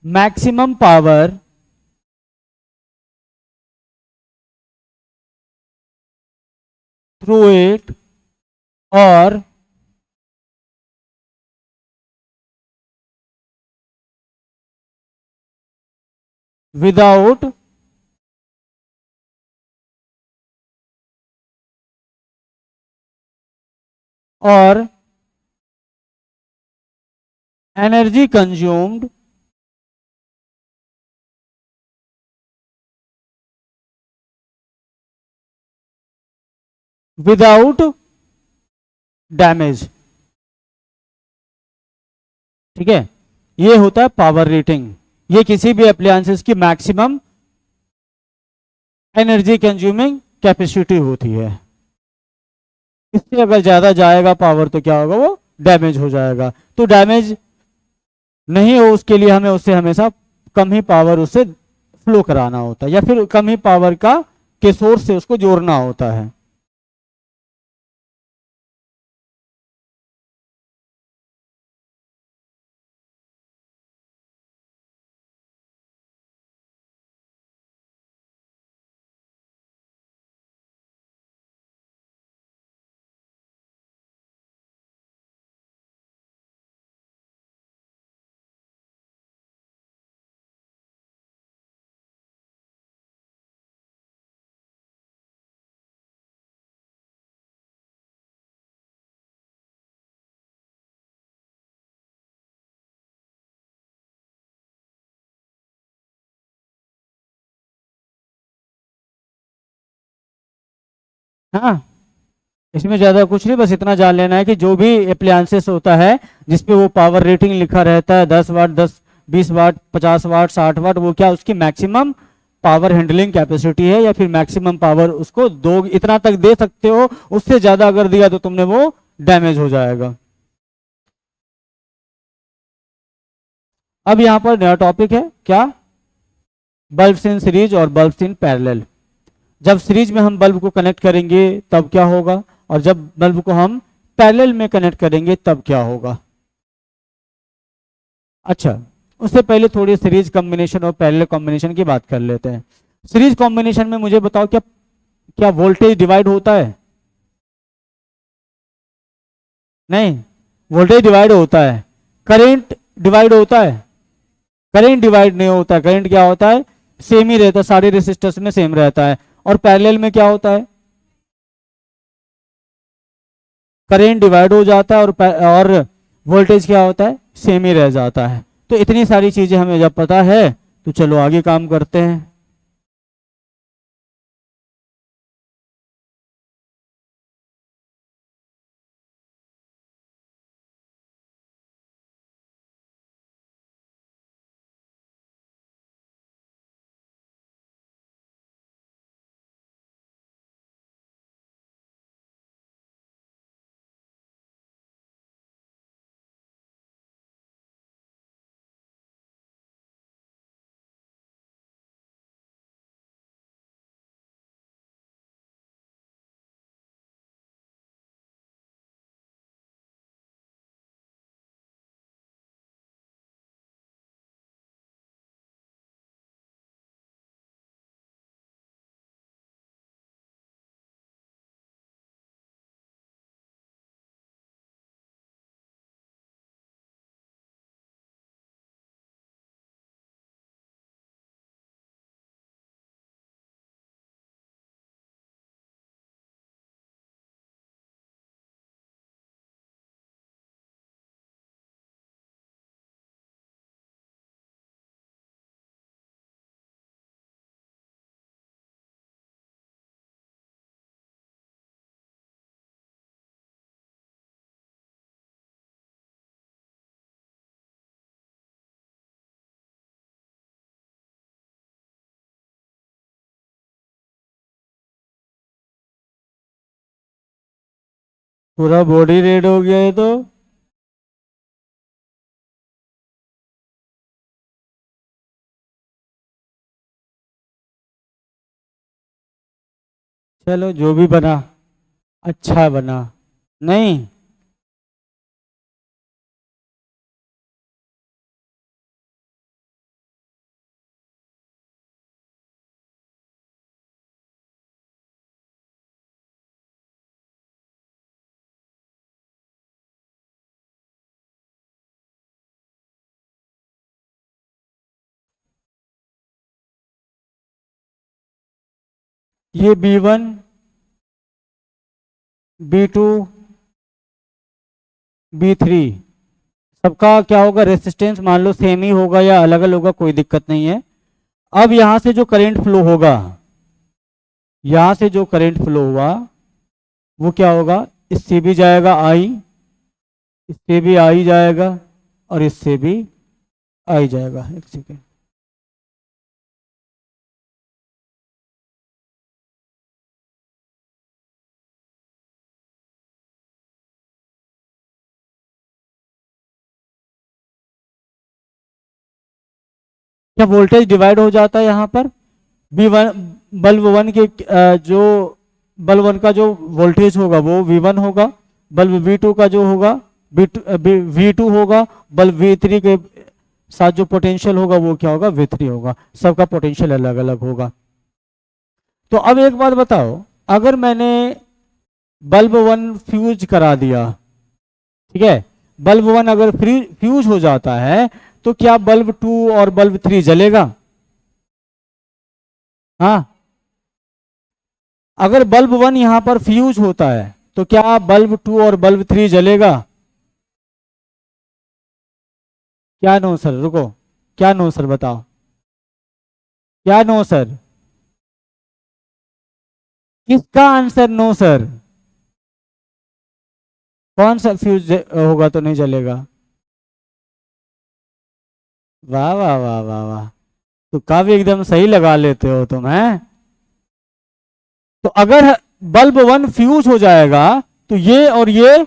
maximum power through it or without or energy consumed without damage। ठीक है। ये होता है पावर रेटिंग। ये किसी भी अप्लायंसेस की मैक्सिमम एनर्जी कंज्यूमिंग कैपेसिटी होती है। इससे अगर ज्यादा जाएगा पावर तो क्या होगा, वो डैमेज हो जाएगा। तो डैमेज नहीं हो उसके लिए हमें उससे हमेशा कम ही पावर उससे फ्लो कराना होता है, या फिर कम ही पावर का के सोर्स से उसको जोड़ना होता है। हाँ, इसमें ज़्यादा कुछ नहीं, बस इतना जान लेना है कि जो भी अप्लायंसेस होता है जिसपे वो पावर रेटिंग लिखा रहता है 10 वाट, 20 वाट, 50 वाट, 60 वाट, वो क्या उसकी मैक्सिमम पावर हैंडलिंग कैपेसिटी है, या फिर मैक्सिमम पावर उसको दो, इतना तक दे सकते हो, उससे ज़्यादा अगर दिया तो तुमने वो डैमेज हो जाएगा। अब यहाँ पर नया टॉपिक है क्या, बल्ब्स इन सीरीज और बल्ब्स इन पैरेलल। जब सीरीज में हम बल्ब को कनेक्ट करेंगे तब क्या होगा, और जब बल्ब को हम पैरेलल में कनेक्ट करेंगे तब क्या होगा। अच्छा, उससे पहले थोड़ी सीरीज कॉम्बिनेशन और पैरेलल कॉम्बिनेशन की बात कर लेते हैं। सीरीज कॉम्बिनेशन में मुझे बताओ, क्या क्या वोल्टेज डिवाइड होता है? नहीं, वोल्टेज डिवाइड होता है। करंट डिवाइड होता है? करंट डिवाइड नहीं होता है। करंट क्या होता है, सेम ही रहता है, सारे रेसिस्टर्स में सेम रहता है। और पैरेलल में क्या होता है, करंट डिवाइड हो जाता है और वोल्टेज क्या होता है, सेम ही रह जाता है। तो इतनी सारी चीजें हमें जब पता है तो चलो आगे काम करते हैं। पूरा बॉडी रेड हो गया है तो। चलो जो भी बना, अच्छा बना। नहीं, ये B1, B2, B3, सबका क्या होगा, रेसिस्टेंस मान लो सेम ही होगा या अलग अलग होगा, कोई दिक्कत नहीं है। अब यहां से जो करंट फ्लो होगा, यहां से जो करंट फ्लो हुआ वो क्या होगा, इससे भी जाएगा आई, इससे भी आई जाएगा, और इससे भी आई जाएगा। एक सेकेंड, क्या वोल्टेज डिवाइड हो जाता है यहाँ पर। B1, बल्ब वन के जो बल्ब वन का जो वोल्टेज होगा वो V1 होगा, बल्ब V2 का जो होगा V2 होगा, बल्ब V3 के साथ जो पोटेंशियल होगा वो क्या होगा, V3 होगा। सबका पोटेंशियल अलग अलग होगा। तो अब एक बात बताओ, अगर मैंने बल्ब वन फ्यूज करा दिया, ठीक है, बल्ब वन अगर फ्यूज हो जाता है तो क्या बल्ब टू और बल्ब थ्री जलेगा? हाँ, अगर बल्ब वन यहां पर फ्यूज होता है तो क्या बल्ब टू और बल्ब थ्री जलेगा? क्या नो सर, रुको, क्या नो सर बताओ, क्या नो सर? किसका आंसर नो सर? कौन सा फ्यूज होगा तो नहीं जलेगा? वाह वाह वाह वाह वाह, तो काफी एकदम सही लगा लेते हो तुम, हैं? तो अगर बल्ब 1 फ्यूज हो जाएगा तो ये और ये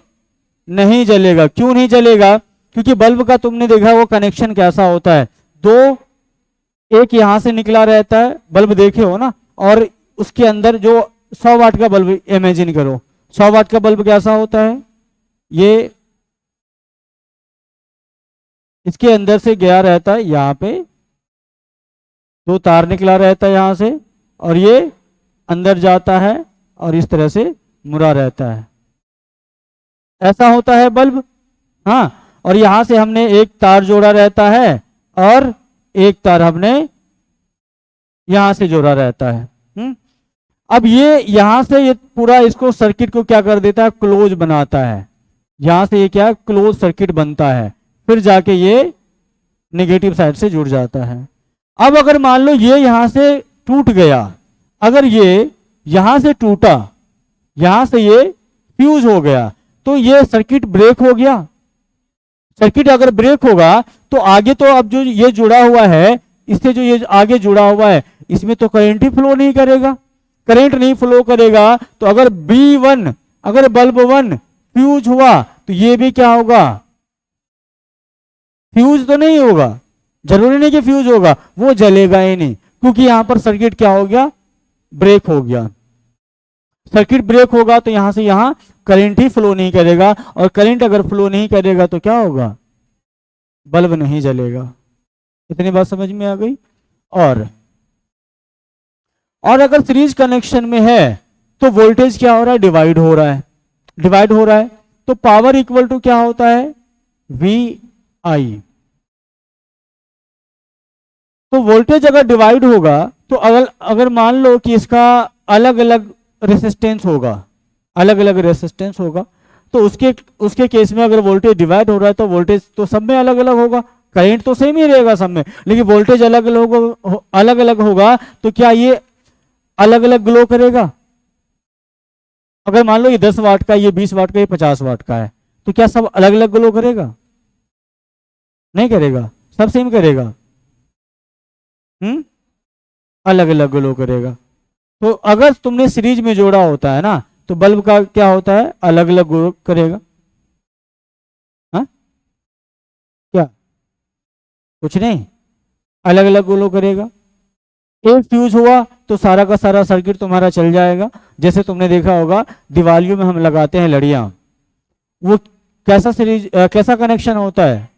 नहीं जलेगा। क्यों नहीं जलेगा? क्योंकि बल्ब का तुमने देखा वो कनेक्शन कैसा होता है, दो, एक यहां से निकला रहता है, बल्ब देखे हो ना, और उसके अंदर जो 100 वाट का बल्ब इमेजिन करो, 100 वाट का बल्ब कैसा होता है, ये इसके अंदर से गया रहता है, यहाँ पे दो तार निकला रहता है यहां से, और ये अंदर जाता है और इस तरह से मुड़ा रहता है, ऐसा होता है बल्ब। हाँ, और यहां से हमने एक तार जोड़ा रहता है और एक तार हमने यहां से जोड़ा रहता है। अब ये यहां से ये पूरा इसको सर्किट को क्या कर देता है, क्लोज बनाता है। यहां से ये क्या, क्लोज सर्किट बनता है, फिर जाके ये नेगेटिव साइड से जुड़ जाता है। अब अगर मान लो ये यहां से टूट गया, अगर ये यहां से टूटा, यहां से ये फ्यूज हो गया, तो ये सर्किट ब्रेक हो गया। सर्किट अगर ब्रेक होगा तो आगे तो अब जो ये जुड़ा हुआ है, इससे जो ये आगे जुड़ा हुआ है, इसमें तो करंट ही फ्लो नहीं करेगा। करंट नहीं फ्लो करेगा तो अगर B1, अगर बल्ब 1 फ्यूज हुआ तो ये भी क्या होगा, फ्यूज तो नहीं होगा। जरूरी नहीं कि फ्यूज होगा, वो जलेगा ही नहीं, क्योंकि यहां पर सर्किट क्या हो गया, ब्रेक हो गया। सर्किट ब्रेक होगा तो यहां से यहां करंट ही फ्लो नहीं करेगा, और करंट अगर फ्लो नहीं करेगा तो क्या होगा, बल्ब नहीं जलेगा। इतनी बात समझ में आ गई। और अगर सीरीज कनेक्शन में है तो वोल्टेज क्या हो रहा है, डिवाइड हो रहा है, डिवाइड हो रहा है, तो पावर इक्वल टू क्या होता है, VI। तो वोल्टेज अगर डिवाइड होगा तो अगर मान लो कि इसका अलग अलग रेसिस्टेंस होगा, अलग अलग रेसिस्टेंस होगा, तो उसके केस में अगर वोल्टेज डिवाइड हो रहा है तो वोल्टेज तो सब में अलग अलग होगा, करंट तो सेम ही रहेगा सब में, लेकिन वोल्टेज अलग अलग होगा, तो क्या ये अलग अलग ग्लो करेगा? अगर मान लो ये 10 वाट का, ये 20 वाट का, ये 50 वाट का है, तो क्या सब अलग अलग ग्लो करेगा? नहीं करेगा, सब सेम करेगा। अलग अलग ग्लो करेगा। तो अगर तुमने सीरीज में जोड़ा होता है ना, तो बल्ब का क्या होता है, अलग अलग ग्लो करेगा। हाँ, क्या, कुछ नहीं, अलग अलग ग्लो करेगा। एक फ्यूज हुआ तो सारा का सारा सर्किट तुम्हारा चल जाएगा। जैसे तुमने देखा होगा दिवालियों में हम लगाते हैं लड़ियां, वो कैसा कनेक्शन होता है,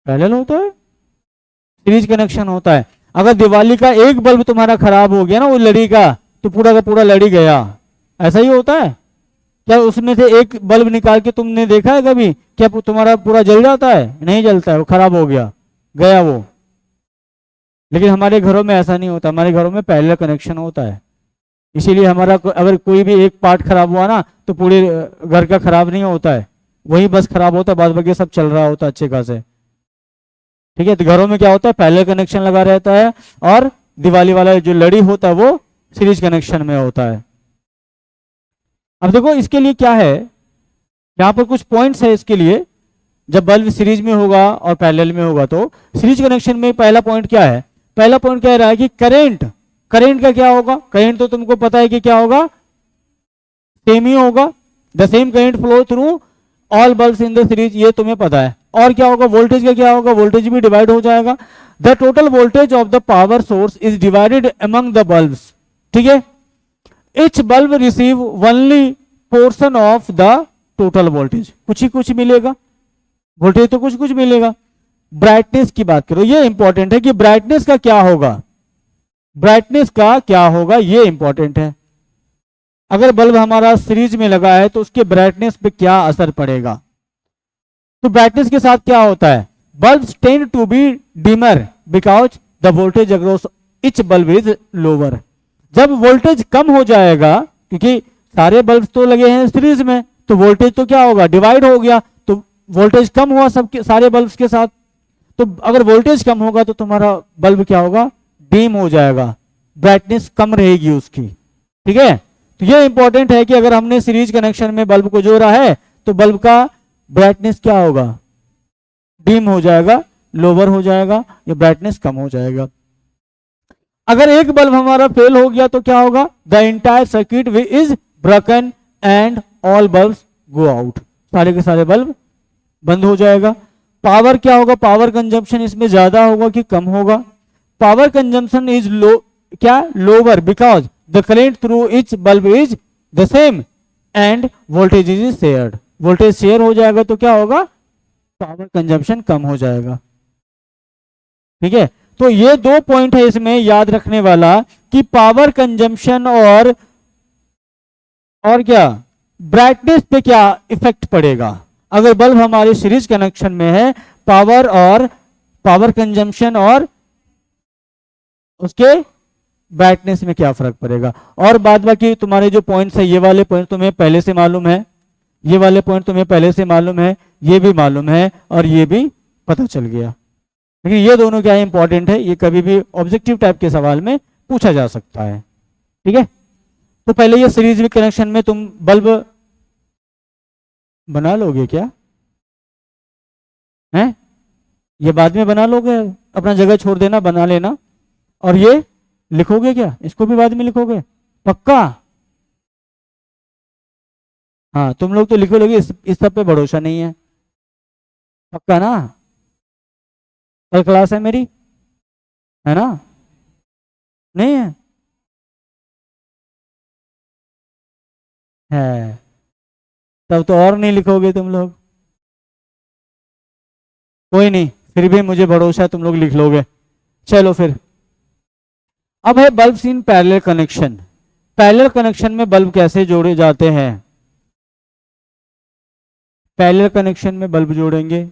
पैरेलल होता है, सीरीज कनेक्शन होता है। अगर दिवाली का एक बल्ब तुम्हारा खराब हो गया ना वो लड़ी का, तो पूरा का पूरा लड़ी गया। ऐसा ही होता है। क्या उसमें से एक बल्ब निकाल के तुमने देखा है कभी, क्या तुम्हारा पूरा जल जाता है? नहीं जलता है, वो खराब हो गया, गया वो। लेकिन हमारे घरों में ऐसा नहीं होता, हमारे घरों में पैरेलल कनेक्शन होता है। इसीलिए हमारा अगर कोई भी एक पार्ट खराब हुआ ना, तो पूरे घर का खराब नहीं होता है, वही बस खराब होता है, बाद बाकी सब चल रहा होता है अच्छे खासे। ठीक है, तो घरों में क्या होता है, पैरेलल कनेक्शन लगा रहता है, और दिवाली वाला जो लड़ी होता है वो सीरीज कनेक्शन में होता है। अब देखो इसके लिए क्या है, यहाँ पर कुछ पॉइंट्स है इसके लिए। जब बल्ब सीरीज में होगा और पैरेलल में होगा, तो सीरीज कनेक्शन में पहला पॉइंट क्या है, पहला पॉइंट कह रहा है कि करंट का क्या होगा, करंट तो तुमको पता है कि क्या होगा, सेम ही होगा। The same current flow through all bulbs in the series, ये तुम्हें पता है। और क्या होगा, वोल्टेज का क्या होगा, वोल्टेज भी डिवाइड हो जाएगा। The total voltage of the power source is divided among the bulbs. ठीक है, each bulb receive only portion of the total voltage, कुछ ही कुछ मिलेगा, वोल्टेज तो कुछ कुछ मिलेगा। ब्राइटनेस की बात करो, ये इंपॉर्टेंट है कि ब्राइटनेस का क्या होगा, ब्राइटनेस का क्या होगा, ये इंपॉर्टेंट है। अगर बल्ब हमारा सीरीज में लगा है तो उसके ब्राइटनेस पे क्या असर पड़ेगा। तो ब्राइटनेस के साथ क्या होता है, bulbs tend to be dimmer because the voltage across each bulb is lower. जब वोल्टेज कम हो जाएगा, क्योंकि सारे बल्ब तो लगे हैं सीरीज में, तो वोल्टेज तो क्या होगा, डिवाइड हो गया, तो वोल्टेज कम हुआ सबके सारे बल्ब्स के साथ। तो अगर वोल्टेज कम होगा तो तुम्हारा बल्ब क्या होगा, डिम हो जाएगा, ब्राइटनेस कम रहेगी उसकी। ठीक है, तो ये इंपॉर्टेंट है कि अगर हमने सीरीज कनेक्शन में बल्ब को जोड़ा है तो बल्ब का ब्राइटनेस क्या होगा, डिम हो जाएगा, लोअर हो जाएगा, या ब्राइटनेस कम हो जाएगा। अगर एक बल्ब हमारा फेल हो गया तो क्या होगा, the entire circuit is broken and all bulbs go out, सारे के सारे बल्ब बंद हो जाएगा। पावर क्या होगा, पावर कंजम्पशन इसमें ज्यादा होगा कि कम होगा, पावर कंजम्पशन इज लो, क्या lower, because the current through etch bulb is the same end voltage is shared, voltage share हो जाएगा तो क्या होगा, पावर कंजम्पशन कम हो जाएगा। ठीक है, तो ये दो पॉइंट है इसमें याद रखने वाला कि पावर कंजम्पशन और क्या ब्राइटनेस पे क्या इफेक्ट पड़ेगा। अगर बल्ब हमारे सीरीज कनेक्शन में है, पावर और पावर कंजम्पशन और उसके ब्राइटनेस में क्या फर्क पड़ेगा। और बाद बाकी तुम्हारे जो पॉइंट्स है, ये वाले पॉइंट तुम्हें पहले से मालूम है, ये वाले पॉइंट तुम्हें पहले से मालूम है, ये भी मालूम है और ये भी पता चल गया। लेकिन ये दोनों क्या इंपॉर्टेंट है, ये कभी भी ऑब्जेक्टिव टाइप के सवाल में पूछा जा सकता है। ठीक है, तो पहले ये सीरीज कनेक्शन में तुम बल्ब बना लोगे क्या है, ये बाद में बना लोगे, अपना जगह छोड़ देना, बना लेना। और ये लिखोगे क्या, इसको भी बाद में लिखोगे पक्का। हाँ तुम लोग तो लिखो लोगे, इस सब पे भरोसा नहीं है, पक्का ना। कल क्लास है मेरी, है ना, नहीं है, है तब तो और नहीं लिखोगे तुम लोग। कोई नहीं, फिर भी मुझे भरोसा है तुम लोग लिख लोगे। चलो फिर, अब है bulbs in parallel connection. Parallel connection में बल्ब कैसे जोड़े जाते हैं, पैरेलल कनेक्शन में बल्ब जोड़ेंगे।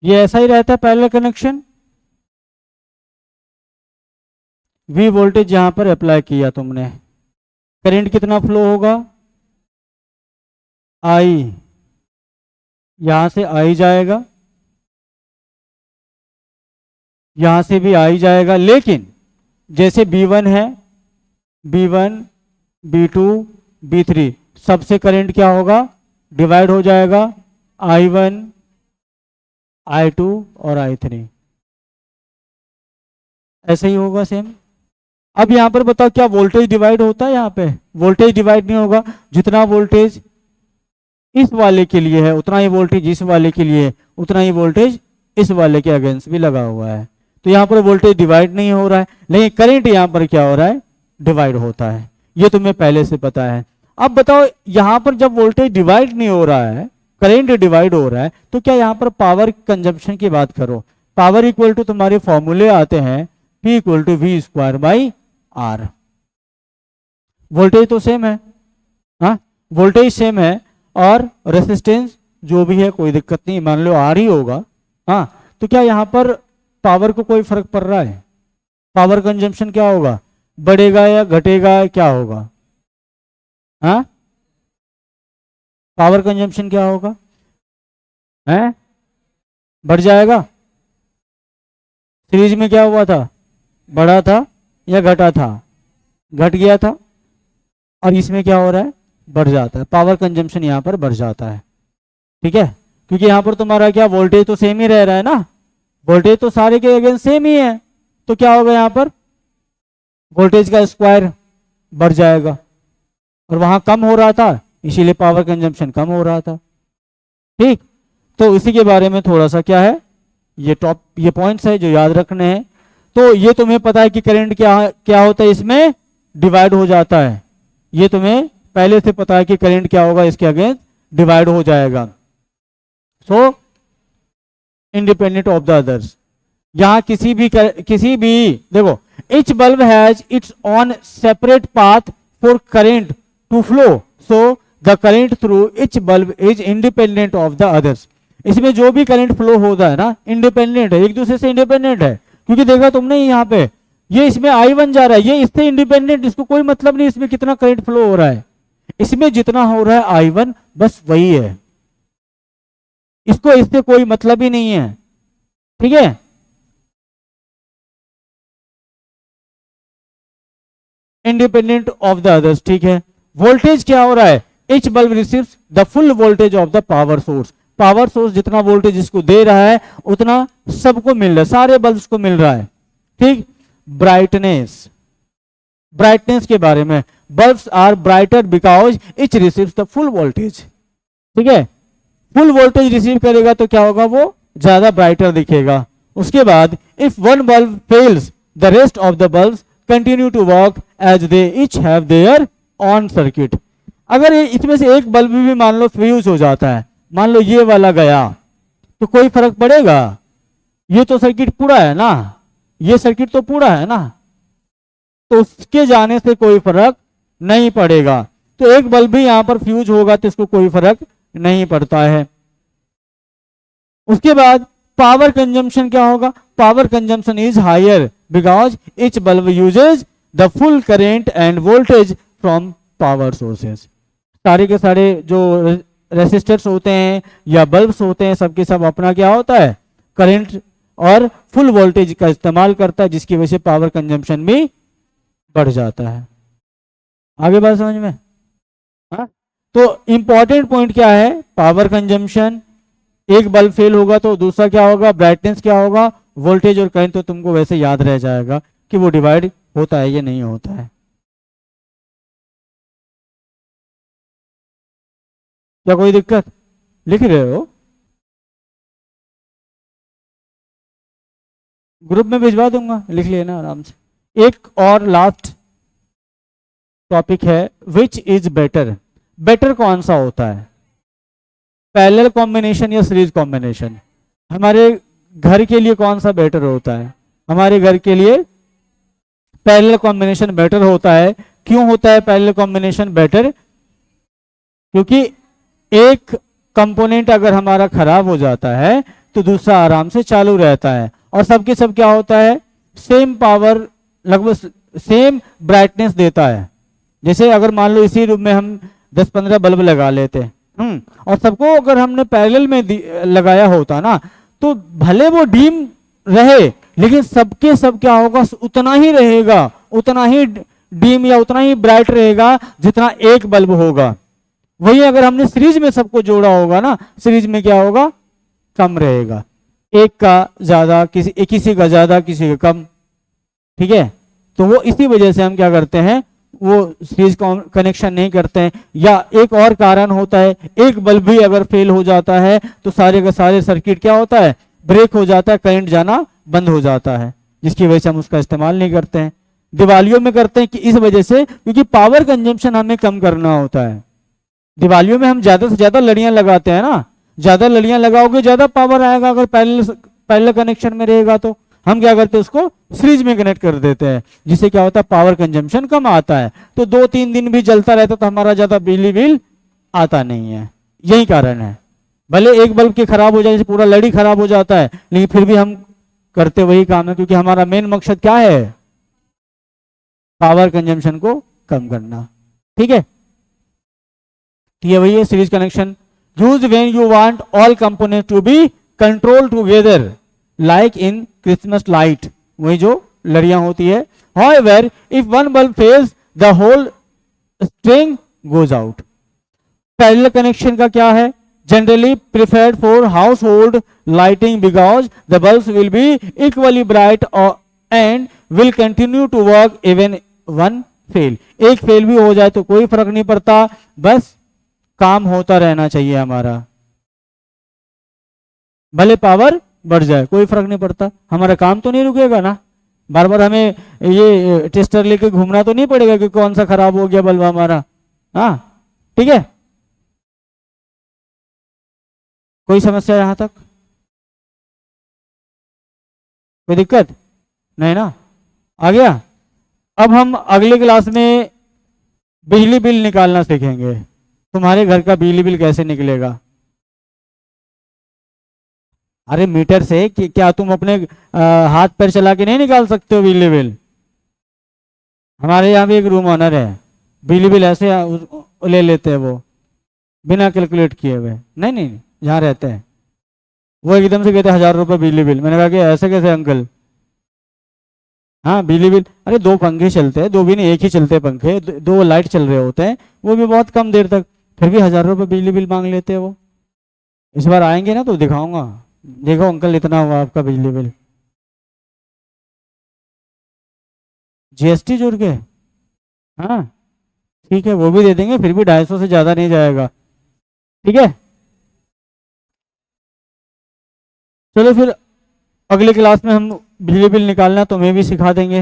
ये ऐसा ही रहता है पैरेलल कनेक्शन। वी वोल्टेज यहां पर अप्लाई किया तुमने, करंट कितना फ्लो होगा, आई, यहां से आई जाएगा, यहां से भी आई जाएगा, लेकिन जैसे B1 है, B1 B2 B3 सबसे करंट क्या होगा, डिवाइड हो जाएगा, I1 I2 और I3, ऐसे ही होगा सेम। अब यहां पर बताओ क्या वोल्टेज डिवाइड होता है, यहां पे वोल्टेज डिवाइड नहीं होगा, जितना वोल्टेज इस वाले के लिए है उतना ही वोल्टेज इस वाले के लिए, उतना ही वोल्टेज इस वाले के अगेंस्ट भी लगा हुआ है। तो यहाँ पर वोल्टेज डिवाइड नहीं हो रहा है, लेकिन करंट यहाँ पर क्या हो रहा है, डिवाइड होता है, ये तुम्हें पहले से पता है। अब बताओ यहाँ पर जब वोल्टेज डिवाइड नहीं हो रहा है, करंट डिवाइड हो रहा है, तो क्या यहाँ पर पावर कंजम्पशन की बात करो, पावर इक्वल टू तुम्हारे फॉर्मूले आते हैं P equal to V square by R. Voltage तो सेम है, हाँ वोल्टेज सेम है, और रेसिस्टेंस जो भी है कोई दिक्कत नहीं, मान लो आर ही होगा। हाँ तो क्या यहाँ पर पावर को कोई फर्क पड़ रहा है, पावर कंजम्पशन क्या होगा, बढ़ेगा या घटेगा, क्या होगा? हाँ, पावर कंजम्पशन क्या होगा? है, बढ़ जाएगा। सीरीज में क्या हुआ था? बढ़ा था या घटा था? घट गया था। और इसमें क्या हो रहा है? बढ़ जाता है, पावर कंजम्पशन यहाँ पर बढ़ जाता है। ठीक है, क्योंकि यहाँ पर तुम्हारा क्या, वोल्टेज तो सेम ही रह रहा है ना, वोल्टेज तो सारे के अगेंस्ट सेम ही है, तो क्या होगा यहाँ पर? वोल्टेज का स्क्वायर बढ़ जाएगा, और वहां कम हो रहा था इसीलिए पावर कंजम्पशन कम हो रहा था। ठीक, तो इसी के बारे में थोड़ा सा क्या है, ये पॉइंट्स है जो याद रखने हैं। तो ये तुम्हें पता है कि करंट क्या क्या होता है, इसमें डिवाइड हो जाता है। ये तुम्हें पहले से पता है कि करंट क्या होगा, इसके अगेंस्ट डिवाइड हो जाएगा। सो इंडिपेंडेंट ऑफ द अदर्स, यहां किसी भी देखो, each bulb has its own separate path for current to flow, so the current through each bulb is independent of the others। इसमें जो भी करंट फ्लो होता है ना, इंडिपेंडेंट है, एक दूसरे से इंडिपेंडेंट है। क्योंकि देखा तुमने यहाँ पे, ये इसमें I1 जा रहा है, ये इससे इंडिपेंडेंट, इसको कोई मतलब नहीं इसमें कितना करंट फ्लो हो रहा है, इसमें जितना हो रहा है I1 बस वही है, इसको इससे कोई मतलब ही नहीं है। ठीक है, इंडिपेंडेंट ऑफ द अदर्स। ठीक है, वोल्टेज क्या हो रहा है, each bulb receives the full voltage of the power source। Power source जितना वोल्टेज इसको दे रहा है उतना सबको मिल रहा है, सारे बल्ब्स को मिल रहा है। ठीक, ब्राइटनेस, ब्राइटनेस के बारे में, bulbs are brighter because each receives the full voltage. ठीक है, फुल वोल्टेज रिसीव करेगा तो क्या होगा, वो ज्यादा ब्राइटर दिखेगा। उसके बाद if one bulb fails the rest of the bulbs continue to work as they each have their on circuit. अगर इसमें से एक बल्ब भी मान लो फ्यूज हो जाता है, मान लो ये वाला गया, तो कोई फर्क पड़ेगा? ये तो सर्किट पूरा है ना, ये सर्किट तो पूरा है ना, तो उसके जाने से कोई फर्क नहीं पड़ेगा। तो एक बल्ब भी यहां पर फ्यूज होगा तो इसको कोई फर्क नहीं पड़ता है। उसके बाद पावर कंजम्पशन क्या होगा, power consumption is higher because each bulb uses the full current and voltage from power sources. सारे के सारे जो रेसिस्टर्स होते हैं या बल्ब्स होते हैं, सबके सब अपना क्या होता है, करंट और फुल वोल्टेज का इस्तेमाल करता है, जिसकी वजह से पावर कंजम्पशन भी बढ़ जाता है। आगे बात समझ में? हाँ, तो इंपॉर्टेंट पॉइंट क्या है, पावर कंजम्पशन, एक बल्ब फेल होगा तो दूसरा क्या होगा, ब्राइटनेस क्या होगा, वोल्टेज और करंट तो तुमको वैसे याद रह जाएगा कि वो डिवाइड होता है या नहीं होता है। क्या कोई दिक्कत? लिख रहे हो? ग्रुप में भिजवा दूंगा, लिख लेना आराम से। एक और लास्ट टॉपिक है, विच इज बेटर। बेटर कौन सा होता है, पैरेलल कॉम्बिनेशन या सीरीज कॉम्बिनेशन? हमारे घर के लिए कौन सा बेटर होता है? हमारे घर के लिए पैरेलल कॉम्बिनेशन बेटर होता है। क्यों होता है पैरेलल कॉम्बिनेशन बेटर? क्योंकि एक कंपोनेंट अगर हमारा खराब हो जाता है तो दूसरा आराम से चालू रहता है, और सबके सब क्या होता है, सेम पावर, लगभग सेम ब्राइटनेस देता है। जैसे अगर मान लो इसी रूम में हम 10-15 बल्ब लगा लेते, और सबको अगर हमने पैरेलल में लगाया होता ना, तो भले वो डीम रहे लेकिन सबके सब क्या होगा, उतना ही रहेगा, उतना ही डीम या उतना ही ब्राइट रहेगा जितना एक बल्ब होगा। वही अगर हमने सीरीज में सबको जोड़ा होगा ना, सीरीज में क्या होगा, कम रहेगा, एक का ज्यादा, किसी का ज्यादा, किसी का कम। ठीक है, तो वो इसी वजह से हम क्या करते हैं, वो सीरीज कनेक्शन नहीं करते हैं। या एक और कारण होता है, एक बल्ब भी अगर फेल हो जाता है तो सारे का सारे सर्किट क्या होता है, ब्रेक हो जाता है, करंट जाना बंद हो जाता है, जिसकी वजह से हम उसका इस्तेमाल नहीं करते हैं। दिवालियों में करते हैं कि इस वजह से, क्योंकि पावर कंजम्पशन हमें कम करना होता है। दिवालियों में हम ज्यादा से ज्यादा लड़ियां लगाते हैं ना, ज्यादा लड़ियां लगाओगे ज्यादा पावर आएगा, अगर पैरेलल कनेक्शन में रहेगा तो हम क्या करते हैं, उसको सीरीज में कनेक्ट कर देते हैं, जिससे क्या होता है, पावर कंजम्पशन कम आता है। तो 2-3 दिन भी जलता रहता तो हमारा ज्यादा बिजली बिल आता नहीं है, यही कारण है। भले एक बल्ब के खराब हो जाए, जैसे पूरा लड़ी खराब हो जाता है, लेकिन फिर भी हम करते वही काम है, क्योंकि हमारा मेन मकसद क्या है, पावर कंजम्पशन को कम करना। ठीक है, ये वही है series connection. Use when you want all component to be control together like in Christmas light, वही जो लड़ियां होती है। However, if one bulb fails, the whole string goes out. Parallel connection का क्या है? Generally preferred for household lighting because the bulbs will be equally bright and will continue to work even one fail. एक fail भी हो जाए तो कोई फर्क नहीं पड़ता, बस काम होता रहना चाहिए हमारा, भले पावर बढ़ जाए कोई फर्क नहीं पड़ता, हमारा काम तो नहीं रुकेगा ना। बार बार हमें ये टेस्टर लेके घूमना तो नहीं पड़ेगा कि कौन सा खराब हो गया बल्ब हमारा। हाँ ठीक है, कोई समस्या यहां तक? कोई दिक्कत नहीं ना? आ गया। अब हम अगले क्लास में बिजली बिल निकालना सीखेंगे। तुम्हारे घर का बिजली बिल कैसे निकलेगा? अरे मीटर से क्या तुम अपने हाथ पैर चला के नहीं निकाल सकते हो बिजली बिल? हमारे यहाँ भी एक रूम ऑनर है, बिजली बिल ऐसे ले लेते हैं वो बिना कैलकुलेट किए हुए। नहीं नहीं, जहाँ रहते हैं वो एकदम से कहते 1000 रुपये बिजली बिल। मैंने कहा कि ऐसे कैसे अंकल? हाँ बिजली बिल, अरे 2 पंखे चलते हैं, 2 भी नहीं, एक ही चलते हैं पंखे, 2 लाइट चल रहे होते हैं, वो भी बहुत कम देर तक, फिर भी 1000 रुपये बिजली बिल मांग लेते हैं वो। इस बार आएंगे ना तो दिखाऊंगा, देखो अंकल इतना हुआ आपका बिजली बिल, जीएसटी जोड़ के। हाँ ठीक है, वो भी दे देंगे, फिर भी 250 से ज्यादा नहीं जाएगा। ठीक है, चलो फिर अगली क्लास में हम बिजली बिल निकालना तुम्हें भी सिखा देंगे।